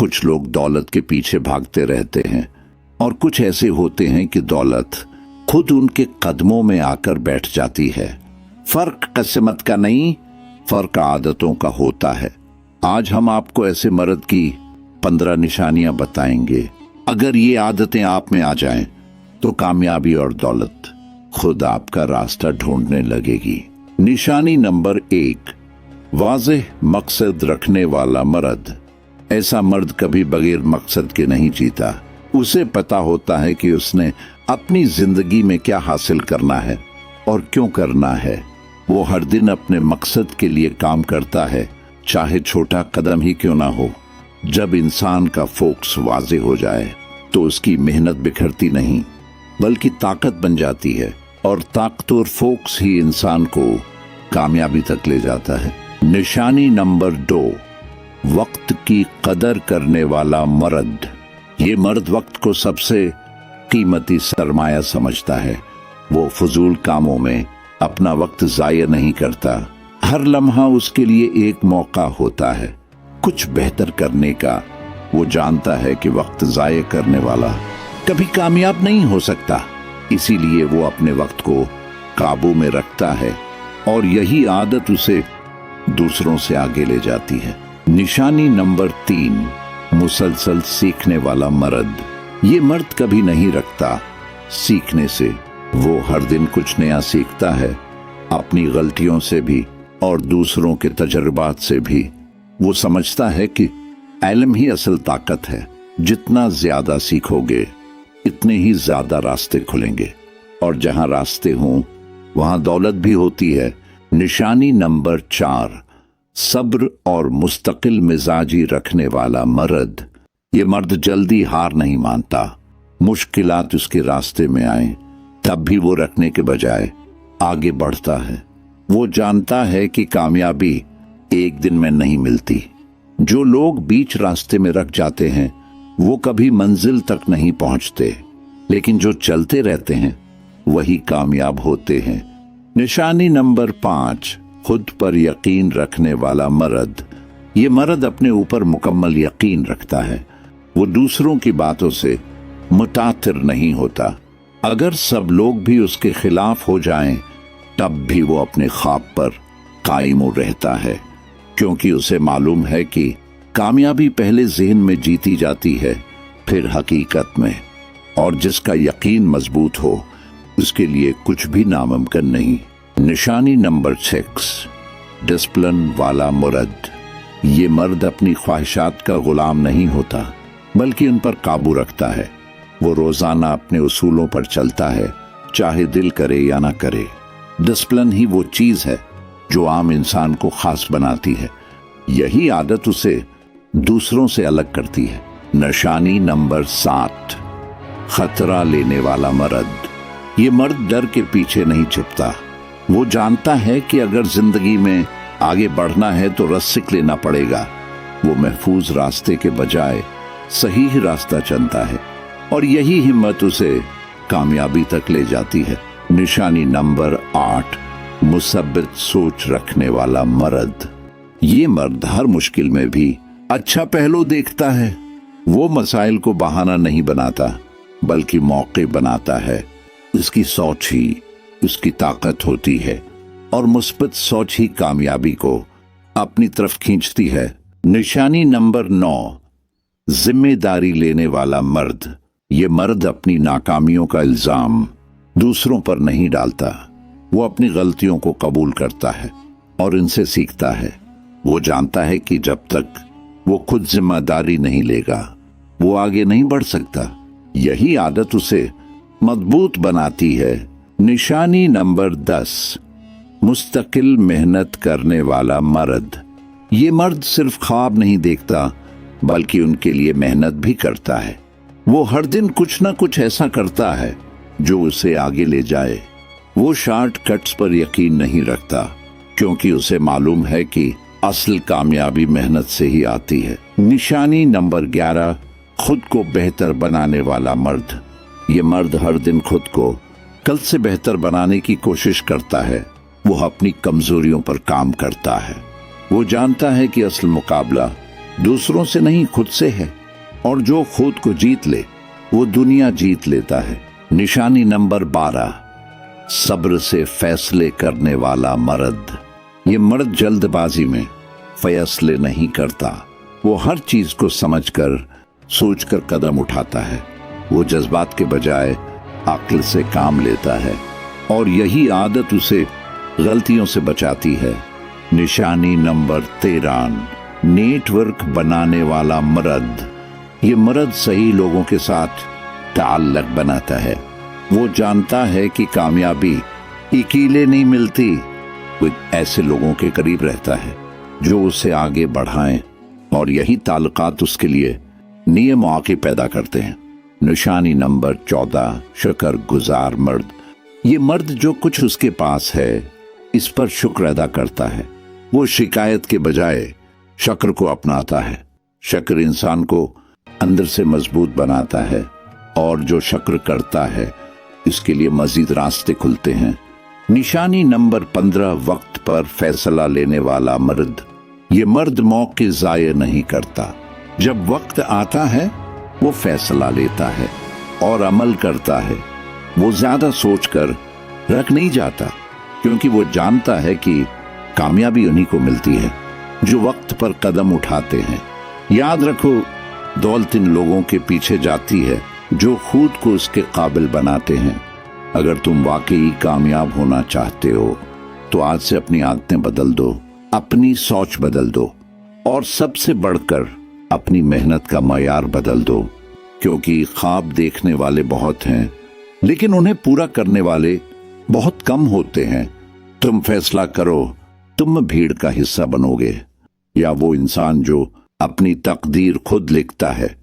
कुछ लोग दौलत के पीछे भागते रहते हैं और कुछ ऐसे होते हैं कि दौलत खुद उनके कदमों में आकर बैठ जाती है। फर्क किस्मत का नहीं, फर्क आदतों का होता है। आज हम आपको ऐसे मर्द की 15 निशानियां बताएंगे। अगर ये आदतें आप में आ जाएं तो कामयाबी और दौलत खुद आपका रास्ता ढूंढने लगेगी। निशानी नंबर 1, वाज़ेह मकसद रखने वाला मर्द। ऐसा मर्द कभी बगैर मकसद के नहीं जीता। उसे पता होता है कि उसने अपनी जिंदगी में क्या हासिल करना है और क्यों करना है। वो हर दिन अपने मकसद के लिए काम करता है, चाहे छोटा कदम ही क्यों ना हो। जब इंसान का फोकस वाज़ेह हो जाए तो उसकी मेहनत बिखरती नहीं बल्कि ताकत बन जाती है, और ताकतवर फोकस ही इंसान को कामयाबी तक ले जाता है। निशानी नंबर 2, वक्त की कदर करने वाला मर्द। ये मर्द वक्त को सबसे कीमती सरमाया समझता है। वो फजूल कामों में अपना वक्त जाया नहीं करता। हर लम्हा उसके लिए एक मौका होता है कुछ बेहतर करने का। वो जानता है कि वक्त जाया करने वाला कभी कामयाब नहीं हो सकता, इसीलिए वो अपने वक्त को काबू में रखता है, और यही आदत उसे दूसरों से आगे ले जाती है। निशानी नंबर 3, मुसलसल सीखने वाला मर्द। ये मर्द कभी नहीं रखता सीखने से। वो हर दिन कुछ नया सीखता है, अपनी गलतियों से भी और दूसरों के तजर्बात से भी। वो समझता है कि इल्म ही असल ताकत है। जितना ज्यादा सीखोगे इतने ही ज्यादा रास्ते खुलेंगे, और जहां रास्ते हों वहां दौलत भी होती है। निशानी नंबर 4, सब्र और मुस्तकिल मिजाजी रखने वाला मर्द। ये मर्द जल्दी हार नहीं मानता। मुश्किलात उसके रास्ते में आए तब भी वो रखने के बजाय आगे बढ़ता है। वो जानता है कि कामयाबी एक दिन में नहीं मिलती। जो लोग बीच रास्ते में रख जाते हैं वो कभी मंजिल तक नहीं पहुंचते, लेकिन जो चलते रहते हैं वही कामयाब होते हैं। निशानी नंबर 5, खुद पर यकीन रखने वाला मर्द। ये मर्द अपने ऊपर मुकम्मल यकीन रखता है। वो दूसरों की बातों से मुतासिर नहीं होता। अगर सब लोग भी उसके खिलाफ हो जाएं, तब भी वो अपने ख्वाब पर कायम रहता है, क्योंकि उसे मालूम है कि कामयाबी पहले ज़हन में जीती जाती है, फिर हकीकत में। और जिसका यकीन मजबूत हो उसके लिए कुछ भी नामुमकिन नहीं। निशानी नंबर 6, डिसिप्लिन वाला मर्द। ये मर्द अपनी ख्वाहिशात का गुलाम नहीं होता बल्कि उन पर काबू रखता है। वो रोजाना अपने उसूलों पर चलता है, चाहे दिल करे या ना करे। डिसिप्लिन ही वो चीज है जो आम इंसान को खास बनाती है। यही आदत उसे दूसरों से अलग करती है। निशानी नंबर 7, खतरा लेने वाला मर्द। ये मर्द डर के पीछे नहीं छुपता। वो जानता है कि अगर जिंदगी में आगे बढ़ना है तो रिस्क लेना पड़ेगा। वो महफूज रास्ते के बजाय सही रास्ता चुनता है, और यही हिम्मत उसे कामयाबी तक ले जाती है। निशानी नंबर 8, मुसब्बित सोच रखने वाला मर्द। ये मर्द हर मुश्किल में भी अच्छा पहलू देखता है। वो मसाइल को बहाना नहीं बनाता बल्कि मौके बनाता है। इसकी सोच ही उसकी ताकत होती है, और मुस्बत सोच ही कामयाबी को अपनी तरफ खींचती है। निशानी नंबर 9, जिम्मेदारी लेने वाला मर्द। ये मर्द अपनी नाकामियों का इल्जाम दूसरों पर नहीं डालता। वो अपनी गलतियों को कबूल करता है और इनसे सीखता है। वो जानता है कि जब तक वो खुद जिम्मेदारी नहीं लेगा वो आगे नहीं बढ़ सकता। यही आदत उसे मजबूत बनाती है। निशानी नंबर 10, मुस्तकिल मेहनत करने वाला मर्द। ये मर्द सिर्फ ख्वाब नहीं देखता बल्कि उनके लिए मेहनत भी करता है। वो हर दिन कुछ ना कुछ ऐसा करता है जो उसे आगे ले जाए। वो शॉर्टकट्स पर यकीन नहीं रखता, क्योंकि उसे मालूम है कि असल कामयाबी मेहनत से ही आती है। निशानी नंबर 11, खुद को बेहतर बनाने वाला मर्द। ये मर्द हर दिन खुद को कल से बेहतर बनाने की कोशिश करता है। वो अपनी कमजोरियों पर काम करता है। वो जानता है कि असल मुकाबला दूसरों से नहीं खुद से है, और जो खुद को जीत ले वो दुनिया जीत लेता है। निशानी नंबर 12, सब्र से फैसले करने वाला मर्द। ये मर्द जल्दबाजी में फैसले नहीं करता, वो हर चीज को समझकर सोचकर कदम उठाता है। वो जज्बात के बजाय अक्ल से काम लेता है, और यही आदत उसे गलतियों से बचाती है। निशानी नंबर 13, नेटवर्क बनाने वाला मर्द। ये मर्द सही लोगों के साथ ताल्लुक बनाता है। वो जानता है कि कामयाबी अकेले नहीं मिलती, वो ऐसे लोगों के करीब रहता है जो उसे आगे बढ़ाएं, और यही ताल्लुकात उसके लिए नए मौके पैदा करते हैं। निशानी नंबर 14, शुक्रगुजार मर्द। ये मर्द जो कुछ उसके पास है इस पर शुक्र अदा करता है। वो शिकायत के बजाय शुक्र को अपनाता है। शुक्र इंसान को अंदर से मजबूत बनाता है, और जो शुक्र करता है इसके लिए मजीद रास्ते खुलते हैं। निशानी नंबर 15, वक्त पर फैसला लेने वाला मर्द। ये मर्द मौके जाया नहीं करता। जब वक्त आता है वो फैसला लेता है और अमल करता है। वो ज्यादा सोचकर रख नहीं जाता, क्योंकि वो जानता है कि कामयाबी उन्हीं को मिलती है जो वक्त पर कदम उठाते हैं। याद रखो, दौलत इन लोगों के पीछे जाती है जो खुद को उसके काबिल बनाते हैं। अगर तुम वाकई कामयाब होना चाहते हो तो आज से अपनी आदतें बदल दो, अपनी सोच बदल दो, और सबसे बढ़कर अपनी मेहनत का मयार बदल दो। क्योंकि ख्वाब देखने वाले बहुत हैं, लेकिन उन्हें पूरा करने वाले बहुत कम होते हैं। तुम फैसला करो, तुम भीड़ का हिस्सा बनोगे या वो इंसान जो अपनी तकदीर खुद लिखता है।